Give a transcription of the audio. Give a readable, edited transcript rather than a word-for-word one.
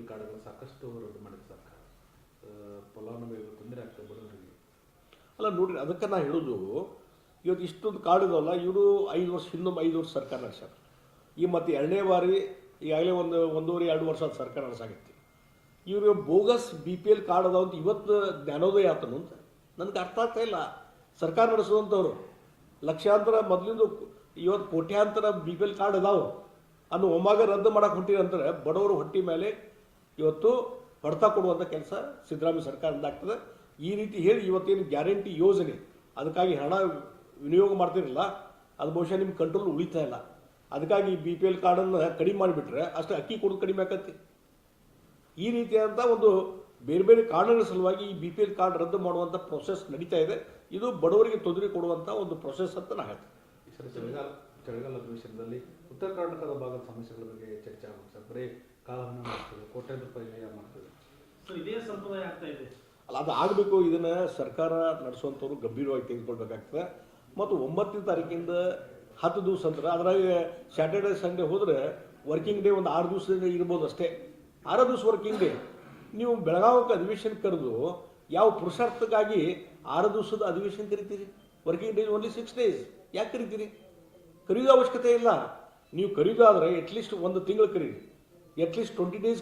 ಕಾರ್ಡ್ಗಳು ಸಾಕಷ್ಟು ರದ್ದು ಮಾಡಿದೆ ಸರ್ಕಾರ. ಫಲಾನುಭವಿಗಳು ತೊಂದರೆ ಆಗ್ತದೆ ಬಡವರಿಗೆ. ಅಲ್ಲ ನೋಡ್ರಿ, ಅದಕ್ಕೆ ನಾ ಹೇಳೋದು, ಇವತ್ತು ಇಷ್ಟೊಂದು ಕಾರ್ಡ್ ಇದಾವಲ್ಲ, ಇವರು 5 ವರ್ಷ ಇನ್ನೊಮ್ಮೆ 5 ವರ್ಷ ಸರ್ಕಾರ ನಡೆಸ್ಯಾರ. ಈ ಮತ್ತು ಎರಡನೇ ಬಾರಿ ಈಗಾಗಲೇ ಒಂದೂವರೆ 2 ವರ್ಷ ಅದು ಸರ್ಕಾರ ನಡೆಸಾಗೈತಿ. ಇವರು ಬೋಗಸ್ BPL ಕಾರ್ಡ್ ಅದಾವ ಅಂತ ಇವತ್ತು ಜ್ಞಾನೋದಯ ಆತನು ಅಂತ ನನಗೆ ಅರ್ಥ ಆಗ್ತಾ ಇಲ್ಲ. ಸರ್ಕಾರ ನಡೆಸುವಂಥವ್ರು ಲಕ್ಷಾಂತರ ಮೊದಲಿಂದ ಇವತ್ತು ಕೋಟ್ಯಾಂತರ BPL ಕಾರ್ಡ್ ಅದಾವು ಅನ್ನು ಒಮ್ಮಾಗ ರದ್ದು ಮಾಡಕ್ಕೆ ಹೊಂಟಿರಿ ಅಂತಾರೆ. ಬಡವರು ಹೊಟ್ಟಿ ಮೇಲೆ ಇವತ್ತು ಹೊಡೆತ ಕೊಡುವಂಥ ಕೆಲಸ ಸಿದ್ದರಾಮಯ್ಯ ಸರ್ಕಾರದಿಂದ ಆಗ್ತದೆ. ಈ ರೀತಿ ಹೇಳಿ ಇವತ್ತೇನು ಗ್ಯಾರಂಟಿ ಯೋಜನೆ ಅದಕ್ಕಾಗಿ ಹಣ ವಿನಿಯೋಗ ಮಾಡ್ತಿರಲ್ಲ, ಅದು ಬಹುಶಃ ನಿಮ್ಮ ಕಂಟ್ರೋಲ್ ಉಳಿತಾ ಇಲ್ಲ. ಅದಕ್ಕಾಗಿ BPL ಕಾರ್ಡನ್ನು ಕಡಿಮೆ ಮಾಡಿಬಿಟ್ರೆ ಅಷ್ಟು ಅಕ್ಕಿ ಕೊಡೋದು ಕಡಿಮೆ ಆಕತಿ. ಈ ರೀತಿಯಾದಂಥ ಒಂದು ಬೇರೆ ಬೇರೆ ಕಾರಣಗಳ ಸಲುವಾಗಿ ಈ BPL ಕಾರ್ಡ್ ರದ್ದು ಮಾಡುವಂಥ ಪ್ರೊಸೆಸ್ ನಡೀತಾ ಇದೆ. ಇದು ಬಡವರಿಗೆ ತೊಂದರೆ ಕೊಡುವಂಥ ಒಂದು ಪ್ರೊಸೆಸ್ ಅಂತ ನಾ ಹೇಳ್ತೀನಿ. ಈ ಸರಿ ಚಳಿಗಾಲ ಅಧಿವೇಶನದಲ್ಲಿ ಉತ್ತರ ಕರ್ನಾಟಕದ ಭಾಗದ ಸಮಸ್ಯೆಗಳ ಬಗ್ಗೆ ಚರ್ಚೆ ಆಗುತ್ತೆ ಸರ್. ಬರೀ ಕಾಲವನ್ನು ಮಾಡ್ತದೆ, ಕೋಟ್ಯಾಂತರ ರೂಪಾಯಿ ವ್ಯಯ ಮಾಡ್ತದೆ ಸರ್. ಇದೇ ಸಂಪ್ರದಾಯ ಆಗ್ತಾ ಇದೆ. ಅಲ್ಲ, ಅದು ಆಗಬೇಕು. ಇದನ್ನು ಸರ್ಕಾರ ನಡೆಸುವಂಥವ್ರು ಗಂಭೀರವಾಗಿ ತೆಗೆದುಕೊಳ್ಬೇಕಾಗ್ತದೆ. ಮತ್ತು 9ನೇ ತಾರೀಕಿಂದ 10 ದಿವಸ ಅಂತಾರೆ. ಅದ್ರಾಗ ಸ್ಯಾಟರ್ಡೆ ಸಂಡೇ ಹೋದರೆ ವರ್ಕಿಂಗ್ ಡೇ ಒಂದು 6 ದಿವಸ ಇರ್ಬೋದು ಅಷ್ಟೇ. 6 ದಿವಸ ವರ್ಕಿಂಗ್ ಡೇ. ನೀವು ಬೆಳಗಾವಕ್ಕೆ ಅಧಿವೇಶನ ಕರೆದು ಯಾವ ಪುರುಷಾರ್ಥಕ್ಕಾಗಿ 6 ದಿವಸದ ಅಧಿವೇಶನ ಕರಿತೀರಿ? Working days only 6 days. ಯಾಕೆ ಕರಿತೀರಿ? ಕರೆಯೋದು ಅವಶ್ಯಕತೆ ಇಲ್ಲ. ನೀವು ಕರೆಯೋದಾದರೆ ಅಟ್ಲೀಸ್ಟ್ 1 ತಿಂಗಳು ಕರೀರಿ, ಅಟ್ಲೀಸ್ಟ್ 20 ಡೇಸ್